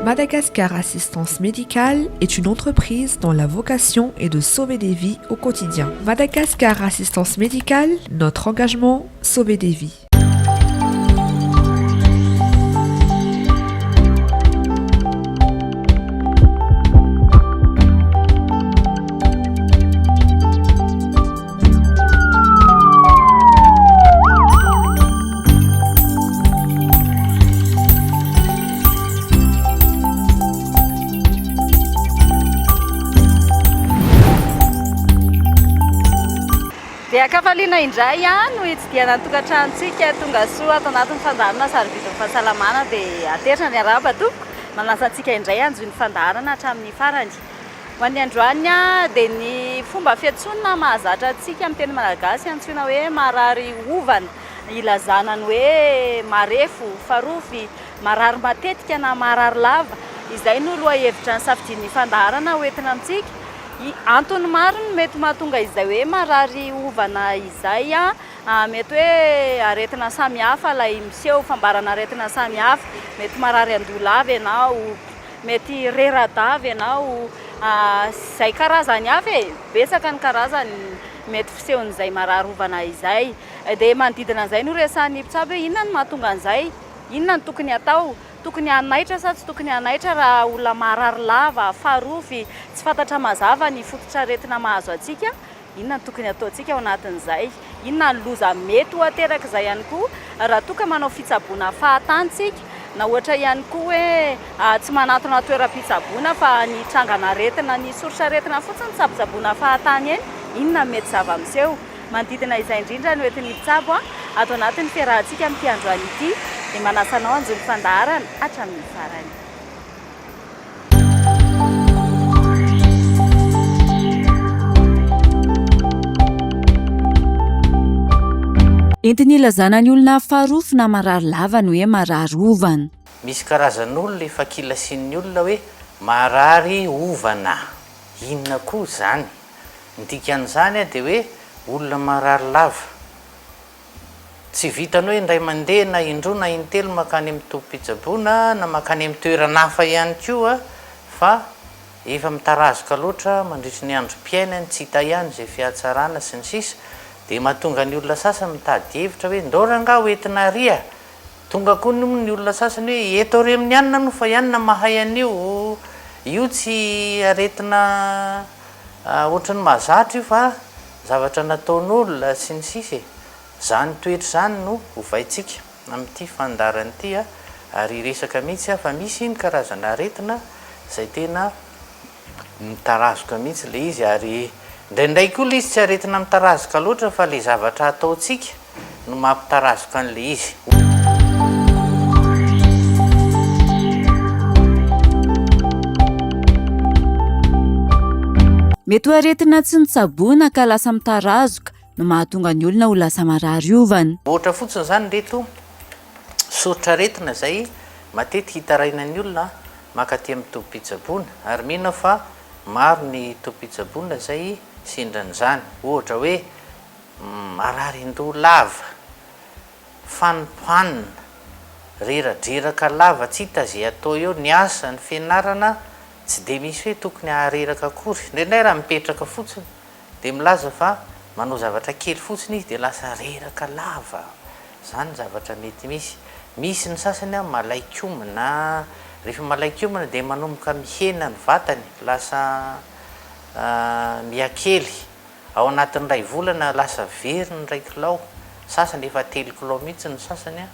Madagascar Assistance Médicale est une entreprise dont la vocation est de sauver des vies au quotidien. Madagascar Assistance Médicale, notre engagement, sauver des vies. Dia kafaliana indray no hitsidiana tokantranontsika tonga soa ato anatin'ny fandaharana Sarobidy Fahasalamana dia ateritra ny araba toko manasa antsika indray anjo ny fandaharana hatramin'ny farany. Ho an'ny androany dia ny fomba fiantsonana mahazatra antsika amin'ny teny malagasy antsoina hoe marary hovana, ilazana ny hoe marefo, farofy, marary matetika na marary lava. Izay no lohahevitra ny safidian'ny fandaharana hoentina amintsika. Antony maro no mety mahatonga izay hoe marary hovana izay mety hoe aretina samihafa ilay miseho fambarana aretina samihafa, mety marary andolava ianao, mety reradava ianao, izay karazany hafa betsaka ny karazany mety fisehon'izay marary hovana izay. Dia manodidina an'izay no resahan'ny mpitsabo hoe inona no mahatonga an'izay, inona no tokony atao, tokony hanaitra sa tsy tokony hanaitra raha olona marary lava, farofy, tsy fantatra mazava ny fototra aretina mahazo antsika, inona no tokony ataontsika ao anatin'izay, inona ny loza mety ho ateraka izay ihany koa raha toka manao fitsaboana fahatantsika, na ohatra ihany koa hoe tsy manatona toeram-pitsaboana fa ny trangana aretina, ny soritra aretina fotsiny tsabotsaboana fahatany eny, inona mety zava-miseho. Manodidina izay indrindra no entin'ny mpitsabo ato anatin'ny fiarahantsika amin'ity androany ity dia manasa anao anjo ny fandaharana hatramin'ny farany. Entin'ny ilazana ny olona farofy na marary lava ny hoe marary hovana. Misy karazan'olona efa kilasian'ny olona hoe marary hovana. Inona koa zany? Ny dikan'izany dia hoe olona marary lava. Tsy vitany hoe indray mandeha na indroa na intelo makany amin'ny tompom-pitsaboana na makany amin'ny toerana hafa ihany koa fa efa mitarazoka loatra mandritry ny androm-piainany, tsy hita ihany izay fihatsarana sy ny sisa. Dia mahatonga ny olona sasany mitady hevitra hoe ndao ranga hoentina ria. Tonga koa ny olona sasany hoe eto re amin'ny anina no fa ihany na mahay an'io, io tsy aretina ohatran'ny mahazatra io fa zavatra nataon'olona sy ny sisa. Zany toetra zany no hovaintsika amin'ity fandaharana ity ary resaka mihitsy fa misy ny karazana aretina izay tena mitarazoka mihitsy le izy ary ndraindray koa le izy tsy aretina mitarazoka loatra fa le zavatra ataontsika no mampitarazoka an'le izy. Mety ho aretina tsy nitsaboana ka lasa mitarazoka no mahatonga ny olona ho lasa marary hovana. Ohatra fotsiny zany reto soritra aretina izay matetika hitarainan'ny olona makaty amin'ny tompom-pitsaboana ary mino fa maro ny tompom-pitsaboana izay sendran'izany. Ohatra hoe marary-ndoha lava, fanopanina, reradreraka lava, tsy hita izay atao eo, ny asa, ny fianarana tsy dia misy hoe tokony hahareraka akory. Indraindray raha mipetraka fotsiny dia milaza fa manao zavatra kely fotsiny izy dia lasa reraka lava. Zany zavatra mety misy. Misy ny sasany malaikomana, rehefa malaikomana dia manomboka mihena ny vatany, lasa miakely. Ao anatin'ny ray volana lasa very ny 1 kilao, sasany efa 3 kilao mihitsy ny sasany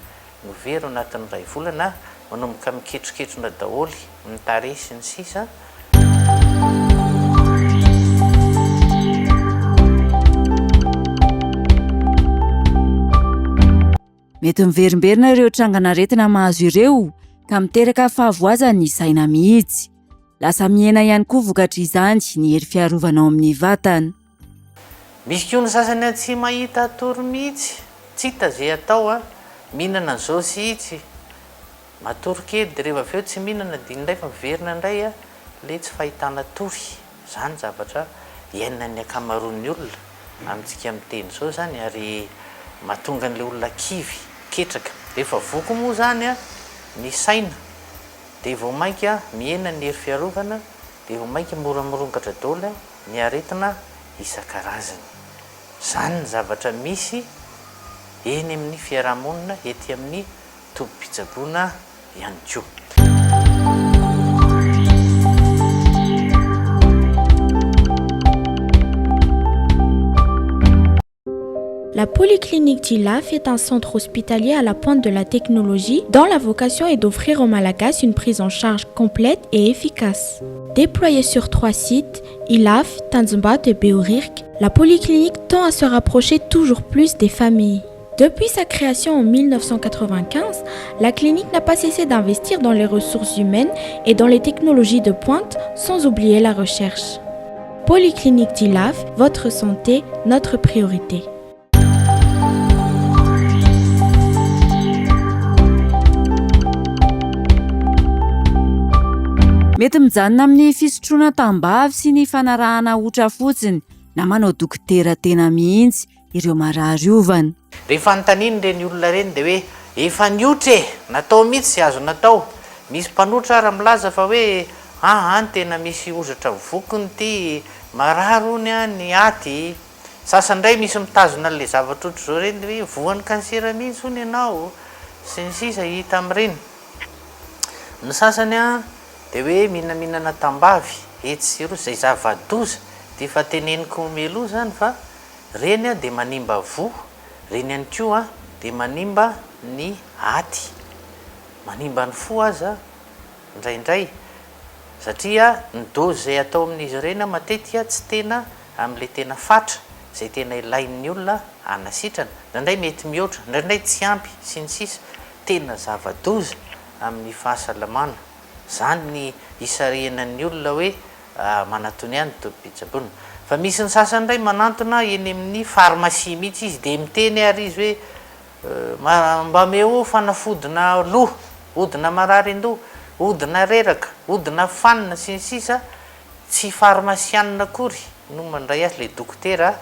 no very anatin'ny ray volana, manomboka miketroketrona daholy, mitarehy sy ny sisa. Mety miverimberina ireo trangana aretina mahazo ireo ka miteraka fahavoazana ny saina mihitsy. Lasa mihena ihany koa vokatry izany ny hery fiarovana ao amin'ny vatana. Misy koa ny sasany tsy mahita tory mihitsy, tsy hita izay atao, mihinana an'izao sy itsy, matory kely dia rehefa avy eo tsy mihinana dia indray fa miverina indray le tsy fahitana tory. Zany zavatra iainan'ny akamaroan'ny olona amintsika miteny izao zany ary mahatonga an'ilay olona kivy ketraka. Rehefa voko moa zany ny saina dia vao mainka miena ny hery fiarovana dia vao mainka moramorongatra daoly ny aretina isan-karazany. Zany ny zavatra misy eny amin'ny fiarahamonina ety amin'ny tobim-pitsaboana ihany koa. La polyclinique d'Ilaf est un centre hospitalier à la pointe de la technologie dont la vocation est d'offrir aux Malagasy une prise en charge complète et efficace. Déployée sur 3 sites, Ilaf, Tanzimbato et Beorirk, la polyclinique tend à se rapprocher toujours plus des familles. Depuis sa création en 1995, la clinique n'a pas cessé d'investir dans les ressources humaines et dans les technologies de pointe, sans oublier la recherche. Polyclinique d'Ilaf, votre santé, notre priorité. Mety mijanona amin'ny fisotroana tambavy sy ny fanarahana otra fotsiny na manao dokotera tena mihitsy ireo marary ovana. Rehefa nytaniny reny olona reny dia hoe efa niotra natao mihitsy sy azo natao. Misy mpanotra ary milaza fa hoe any tena misy ozatra vokony ty marary ony ny aty. Sasandray misy mitazona an'ilay zavatra ohatr' izao reny hoe voan'ny kansera mihitsy ony ianao sy ny sisa hita amin'ireny. Ny sasany dia hoe mihinana tambavy etsy sy roa izay zava-doza dia efa teneniko meloha zany fa reny dia manimba vo, reny ihany koa dia manimba ny aty, manimba ny fo aza indraindray satria ny dozy izay atao amin'izy ireny matetika tsy tena amin'ilay tena fatra izay tena ilain'ny olona anasitrana, indraindray mety mihoatra, indraindray tsy ampy sy ny sisa, tena zava-doza amin'ny fahasalamana. Zany ny isarenan'ny olona hoe manatony ihany tobim-pitsaboana. Fa misy ny sasany indray manantona eny amin'ny pharmacie mihitsy izy dia miteny ary izy hoe mba meo fanafodina loha, hodina marary an-doha, hodina reraka, hodina fanina sy ny sisa, tsy pharmacianina akory no mandray azy, le dokotera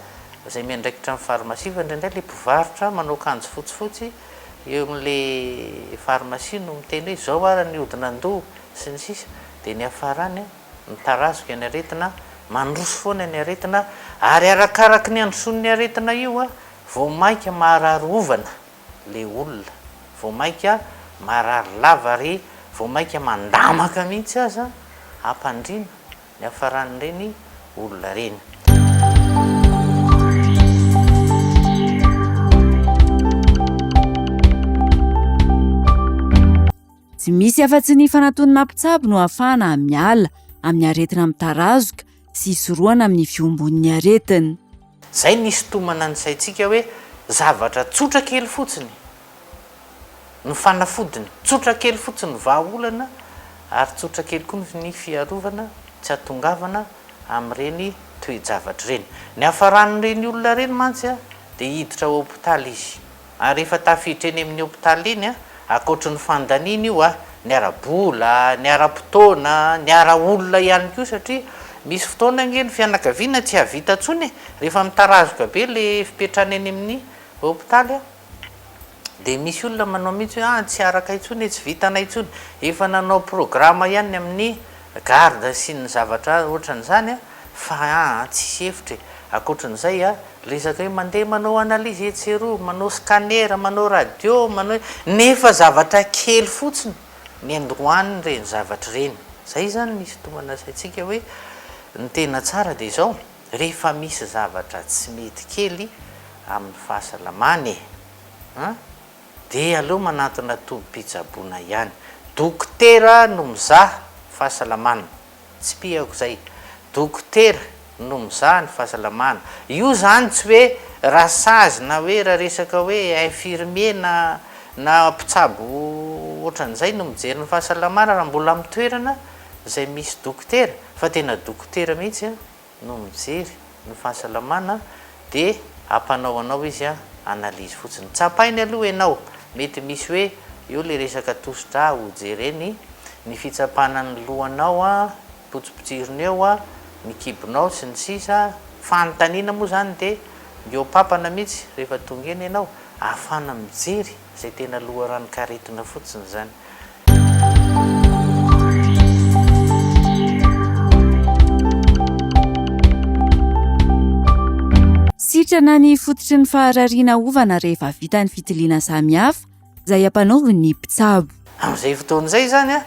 izay miandraikitra amin'ny pharmacie fa indraindray le mpivarotra manao akanjo fotsifotsy eo amin'le pharmacie no miteny hoe izao ary ny hodina an-doha sy ny sisa, dia ny hafarany mitarazoka ny aretina, mandroso foana ny aretina, ary arakaraky ny androson'ny aretina io vao mainka marary ovana le olona, vao mainka marary lava ary vao mainka mandamaka mihitsy aza hampandrina ny hafaran'ireny olona reny. Tsy misy afa-tsy ny fanatonana mpitsabo no ahafahana miala amin'ny aretina mitarazoka sy soroana amin'ny fiombon'ny aretina. Zay ny sitomana ny saintsika hoe zavatra tsotra kely fotsiny ny fanafodiny, tsotra kely fotsiny vahaolana ary tsotra kely koa ny fiarovana tsy atongavana amin'ireny toe-javatra ireny. Ny hafaran'ireny olona reny mantsy dia hiditra ao hopitaly izy, ary rehefa tafiditra eny amin'ny hopitaly iny akoatry ny fandaniana io ny ara-bola, ny ara-potoana, ny ara-olona ihany koa satria misy fotoana nge ny fianakaviana tsy havita ntsony rehefa mitarazoka be le fipetrana eny amin'ny hopitaly dia misy olona manao mihitsy hoe tsy araka intsony, tsy vitanay intsony, efa nanao programa ihany amin'ny garda sy ny zavatra ohatran'izany fa tsisy hevitra. Akoatran'izay resaka hoe mandeha manao analyse etsero, manao scanner, manao radio, manao nefa zavatra kely fotsiny ny andohaniny reny zavatra reny. Zay zany misy tomana saintsika hoe ny tena tsara dia izao, rehefa misy zavatra tsy mety kely amin'ny fahasalamana dia aleo manatona tobim-pitsaboana ihany. Dokotera no mizaha fahasalamana, tsy pihako zay, dokotera no mizaha ny fahasalamana. Io zany tsy hoe rasazy na hoe raha resaka hoe infirmier na mpitsabo ohatran'izay no mijery ny fahasalamana raha mbola amin'ny toerana izay misy dokotera, fa tena dokotera mihitsy no mijery ny fahasalamana dia ampanao anao izy analyse fotsiny. Tsapainy aloha ianao, mety misy hoe io le resaka tositra hojereny ny fitsapana ny lohanao, potsipotsirony eo, ny kibonao sy ny sisa, fanontaniana moa zany dia eo papana mihitsy rehefa tonga eny ianao ahafana mijery izay tena loharanonkaretina fotsiny zany. sitrana ny fototry ny faharariana ovana rehefa vita ny fitiliana samihafa izay ampanaovy ny mpitsabo. Amin'izay fotoan'izay zany a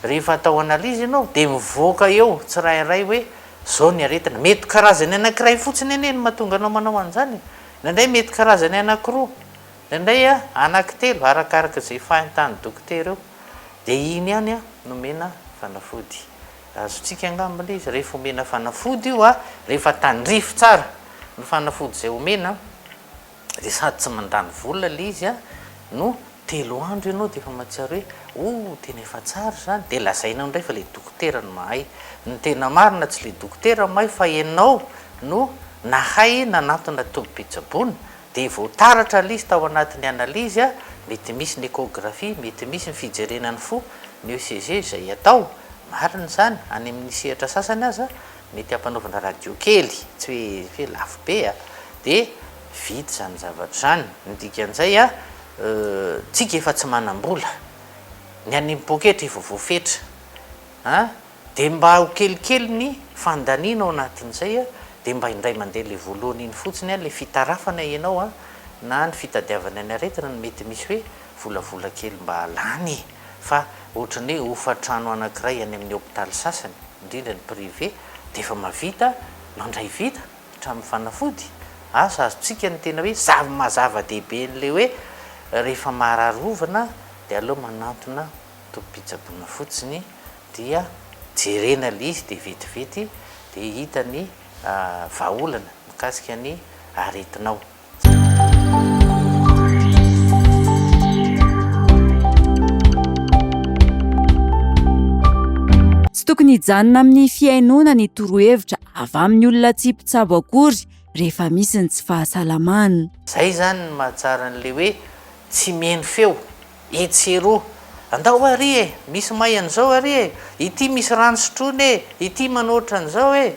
rehefa atao analizy ianao dia mivoaka eo tsirairay hoe zao ny aretina mety karazany anankiray fotsiny eneny mahatonga anao manao an'izany, nandray mety karazany anankiroa, nandray a anankitelo arakaraka izay fahitany dokotera eo, dia iny ihany a nomena fanafody. Azontsika angambana izy rehefa omena fanafody io a rehefa tandrify tsara ny fanafody izay omena dia sady tsy mandany vola le izy a no 3 andro ianao dia efa mahatsiaro hoe tena efa tsara zany, dia lazainao indray fa le dokotera no mahay. Ny tena marina tsy le dokotera mahay fa ianao no nahay nanatona tobi-pitsaboana dia voataratra lzy tao anatin'ny analizy a, mety misy ny échographie, mety misy ny fijerenany fo, ny ECG izay atao marina zany. Any amin'ny sehatra sasany aza mety hampanaovana radio kely tsy hoe lafo be a, dia vita zany zavatra zany. Ny dikan'izay a tsika efa tsy manam-bola, ny any poketra efa voafetra dia mba ho kelikely ny fandaniana ao anatin'izay a, dia mba indray mandeha le voalohany iny fotsiny a le fitarafana ianao a na ny fitadiavana ny aretina no mety misy hoe volavola kely mba alany, fa ohatrany hoe hofa-trano anankiray any amin'ny hôpitaly sasany indrindra ny privé dia efa mavita mandray vita hatramin'ny fanafody. Asa azontsika ny tena hoe mazava-dehibe n'le hoe rehefa marary ovana dia aleo manantona tobi-pitsaboana fotsiny, dia jerena le izy dia vetivety dia hita ny vahaolana mikasika ny aretinao. Tsy tokony hijanona amin'ny fiainona ny torohevitra avy amin'ny olona tsy mpitsabo akory rehefa misy ny tsy fahasalamana. Zay zany ny mahatsara n'le hoe tsy mihaino feo, etsero andao ary e, misy may an'izao ary e, ity misy rano sotrony e, ity manoatra an'izao e.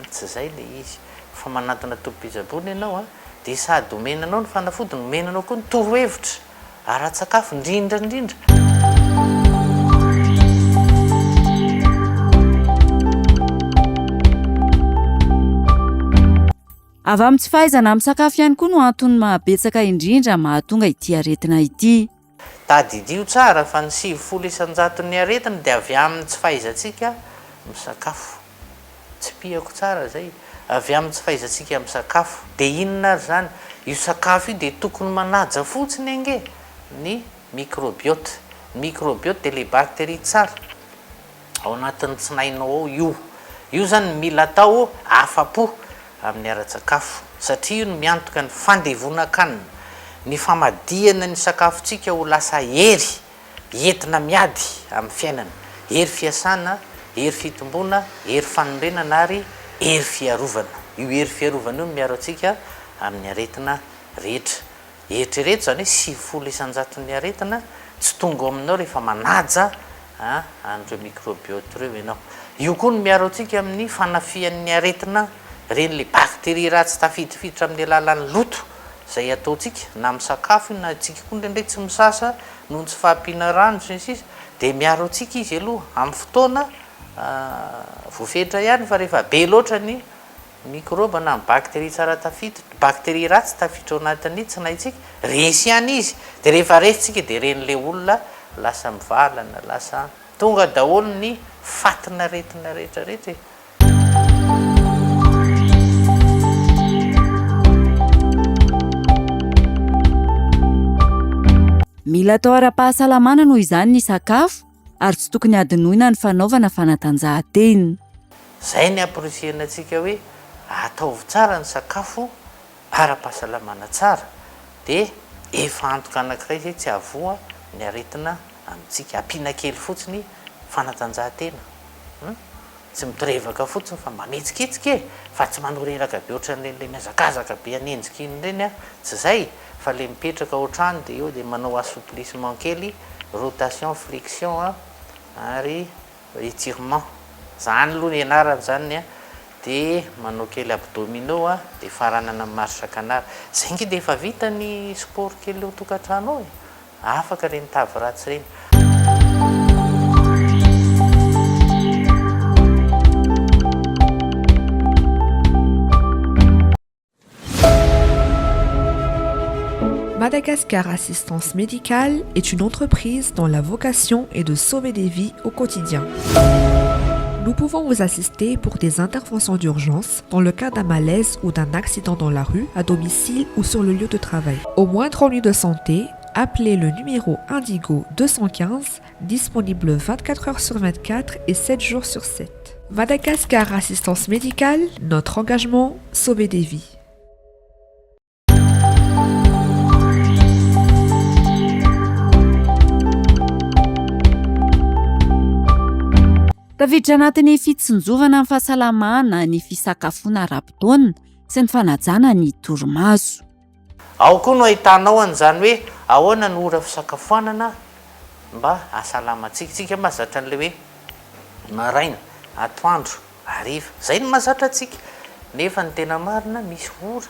Tsy zay le izy fa manatona tobi-pitsaboana ianao a dia sady omenanao ny fanafody, omenanao koa ny torohevitra ara-tsakafo indrindrandrindra. Avy amin'ny tsy fahaizana amin'ny sakafo ihany koa no antony mahabetsaka indrindra mahatonga ity aretina ity. Tadidio tsara fa ny 70% ny aretina dia avy amin'ny tsy fahaizantsika misakafo. Tsy piako tsara zay, avy amin'ny tsy fahaizantsika misakafo. Dia inona ary zany io sakafo io dia tokony manaja fotsiny ange ny microbiote. Microbiote dia le bakteria tsara ao anatin'ny tsinainao ao io zany mila atao afa-po amin'ny ara-tsakafo satria io no miantoka ny fandevonan-kanina, ny famadihana ny sakafontsika ho lasa hery entina miady amin'ny fiainana, hery fiasana, hery fitomboana, hery fanorenana ary hery fiarovana. Io hery fiarovana io miaro antsika amin'ny aretina rehetra. Eritrereto zany hoe 90% ny aretina tsy tonga aminao rehefa manaja an'ireo microbiote reo ianao. Io koa no miaro antsika amin'ny fanafian'ny aretina reny le bakteria ratsy tafidifiditra amin'ny alalan'ny loto izay ataontsika na amin'ny sakafo na tsika koa ndraindray tsy misasa noho ny tsy fahampiana rano sy ny sisa, dia miaro antsika izy aloha amin'ny fotoana voafetra ihany, fa rehefa be loatra ny microbe na ny bakteria tsara tafiditra, bakteria ratsy tafiditra ao anatin'ny tsinaintsika, resy ihany izy, dia rehefa resitsika dia ren'le olona lasa mivalana, lasa tonga daholo ny fatina retina rehetrarehetra. Mila atao ara-pahasalamana noho izany ny sakafo ary tsy tokony adinoina ny fanaovana fanatanjahantena. Zay ny amporisiana antsika hoe ataovy tsara ny sakafo ara-pahasalamana tsara, dia efa antoka anankiray zay tsy avoa ny aretina amintsika, ampiana kely fotsiny fanatanjahantena. Tsy mitorevaka fotsiny fa mametsiketsika fa tsy manoreraka be ohatran'le mihazakazaka be anenjika iny ireny a, tsy zay fa le mipetraka ohatrany dia eo dia manao assouplissement kely, rotation, flexion ary étirement. Zany aloha ny anarany zany a, dia manao kely abdominaux dia faranana marche canard. Zay nge dia efa vita ny sport kely eo tokantrano ao e, afaka reny tavy ratsy reny. Madagascar Assistance Médicale est une entreprise dont la vocation est de sauver des vies au quotidien. Nous pouvons vous assister pour des interventions d'urgence dans le cas d'un malaise ou d'un accident dans la rue, à domicile ou sur le lieu de travail. Au moindre ennui de santé, appelez le numéro Indigo 215, disponible 24 heures sur 24 et 7 jours sur 7. Madagascar Assistance Médicale, notre engagement, sauver des vies. Tafiditra anatin'ny fitsinjovana amin'ny fahasalamana ny fisakafoana ara-potoana sy ny fanajana ny torimaso. Ao koa no ahitanao an'izany hoe ahoana no ora fisakafoanana mba asalamatsika. Tsika mahazatra an'le hoe maraina, atoandro, hariva. Zay no mahazatra atsika. Nefa ny tena marina misy ora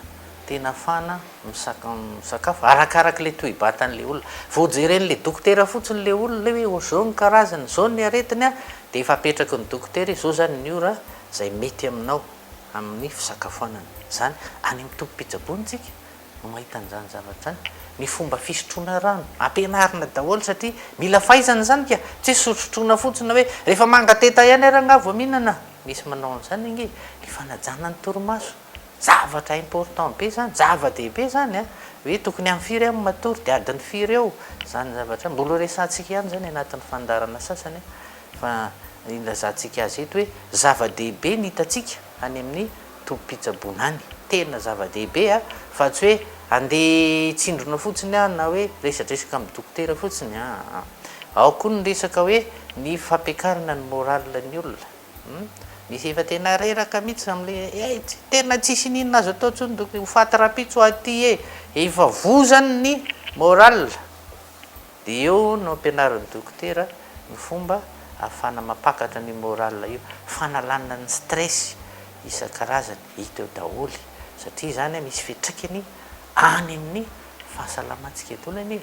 tena afana misakafo arakaraka le toe-batan'le olona. Vao jeren'le dokotera fotsiny le olona le hoe zao ny karazany, zao ny aretina dia efa apetraky ny dokotera izao zany ny ora zay mety aminao amin'ny fisakafoanana. Zany any amin'ny tompom-pitsaboana tsika no mahita an'izany zavatra zany. Ny fomba fisotroana rano ampianarina daholo satria mila fahaizana zany ka tsy sosotroana fotsiny hoe rehefa mangateta ihany aranga vao mihinana. Misy manao an'izany inge ny fanajana ny torimaso. Zavatra important be zany, zava-dehibe zany hoe tokony amin'ny firy amin'ny matory dia adiny firy eo zany zavatra. Mbola resantsika ihany zany anatin'ny fandarana sasany fa ilazantsika azy eto hoe zava-dehibe ny hitatsika any amin'ny tompom-pitsaboana any. Tena zava-dehibe fa tsy hoe andeha tsindrona fotsiny na hoe resadresaka amin'ny dokotera fotsiny. Ao koa ny resaka hoe ny fampiakarana ny moralin'ny olona. Misy efa tena reraka mihitsy amin'le tena tsisy ninona azo atao tsony ho faty-rapitso aty efa vozany ny moral. Dia eo no ampianaran'ny dokotera ny fomba ahafana mapakatra ny moral io, fanalanana ny stress isan-karazany hita eo daholo satria zany misy fitraikany any amin'ny fahasalamantsika etolany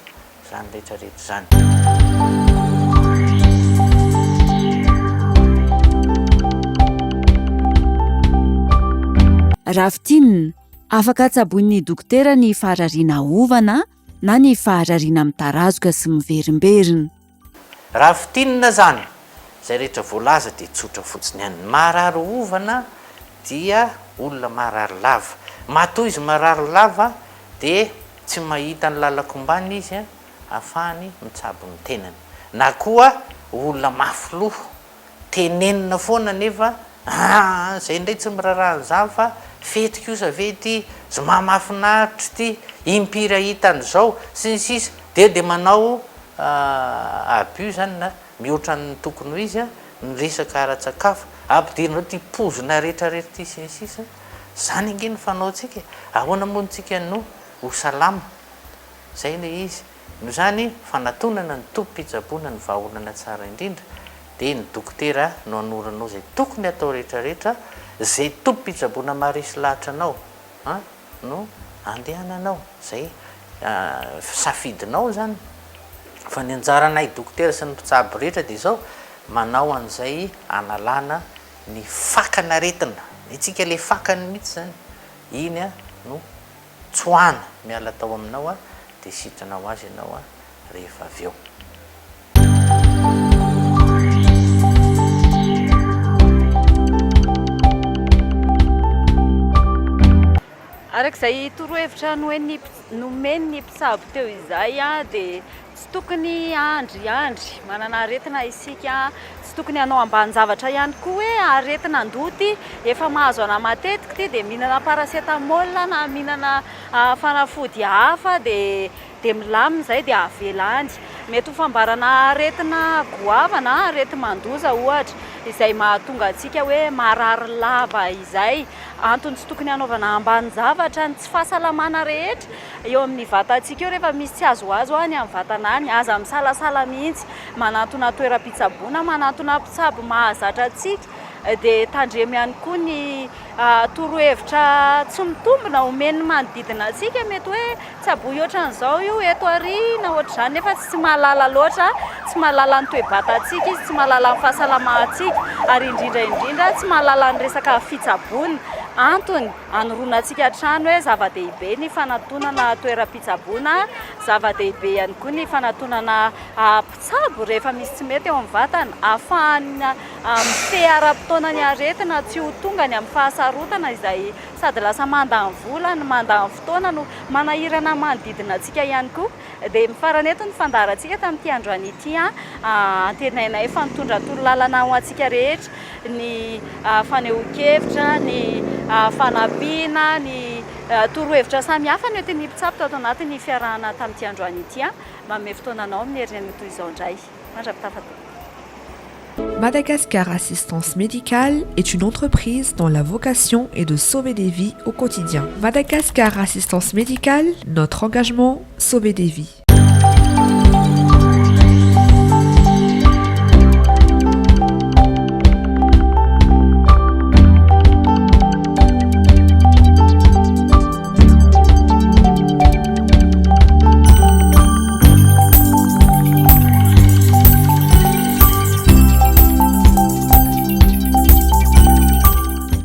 zany rehetrarehetra zany. Rafitinina, afaka tsaboin'ny dokotera ny faharariana ovana na ny faharariana amin'ny tarazoka sy miverimberina. Rafitinina zany zay rehetra voalaza dia tsotra fotsiny ihany. Marary ovana dia olona marary lava. Matoa izy marary lava dia tsy mahita ny lalakombany izy ahafahany mitsabo ny tenany. Na koa olona mafy-loha tenenina foana nefa zay ndray tsy miraraha an'izany fa fety kosa vety zoma mahafinaritra ty impiry hitan'izao sy ny sisa dia manao abus zany na mihoatra ny tokony ho izy ny resaka ara-tsakafo ampidirinao ty pozona rehetrarehetra ty sy ny sisa. Zany ange ny fanaontsika ahoana monitsika no ho salama zay le izy. No zany fanatonana ny tompom-pitsaboana ny vahaolana tsara indrindra dia ny dokotera no anoranao zay tokony atao rehetrarehetra zay tompom-pitsaboana maharesy lahatra anao no andehananao zay safidinao zany. Fa ny anjaranay dokotera sy ny mpitsabo rehetra dia zao manao an'izay analana ny fakana aretina. Itsika le fakany mihitsy zany iny no tsoahana miala tao aminao dia sitranao azy ianao rehefa avy eo. Arak'izay torohevitra nomeny ny mpitsabo teo izay dia tsy tokony andry manana aretina isika, tsy tokony hanao ambany zavatra ihany koa hoe aretina andoty efa mahazo ana matetika ty dia mihinana paracetamol na mihinana fanafody hafa dia milamina izay dia avelany. Mety ho fambarana aretina goavana, areti-mandoza ohatra izay mahatonga antsika hoe marary lava izay. Antony tsy tokony hanaovana ambany zavatra ny tsy fahasalamana rehetra eo amin'ny vatantsika eo rehefa misy tsy azoazo any amin'ny vatana any, aza misalasala mihitsy. Manantona toeram-pitsaboana, manantona mpitsabo mahazatra antsika dia tandremo ihany koa ny torohevitra tsy mitombina omeny manodidina antsika. Mety hoe tsaboy ohatran'izao io eto arina ohatr'izany nefa tsy mahalala loatra, tsy mahalala ny toe-batantsika izy, tsy mahalala ny fahasalamantsika ary indrindra tsy mahalala ny resaka fitsaboana. antony anoronantsika trano hoe zava-dehibe ny fanatonana toeram-pitsaboana, zava-dehibe ihany koa ny fanatonana mpitsabo rehefa misy tsy mety eo amin'ny vatana, ahafahana mifehy ara-potoana ny aretina tsy ho tonga ny amin'ny fahasarotana izay sady lasa mandany vola ny mandany fotoana no manahirana manodidina antsika ihany koa. Dia mifarana eto ny fandaharantsika tamin'ity androany ity antenainay fanitondra tolo-lalana ho antsika rehetra, ny fanehoan-kevitra, ny fanampiana, ny torohevitra samihafa no entin'ny mpitsabo tao anatin'ny fiarahana tamin'ity androany ity manome fotoananao amin'ny herinany toy izao indray. Mandra-pitafatoa. Madagascar Assistance Médicale est une entreprise dont la vocation est de sauver des vies au quotidien. Madagascar Assistance Médicale, notre engagement, sauver des vies.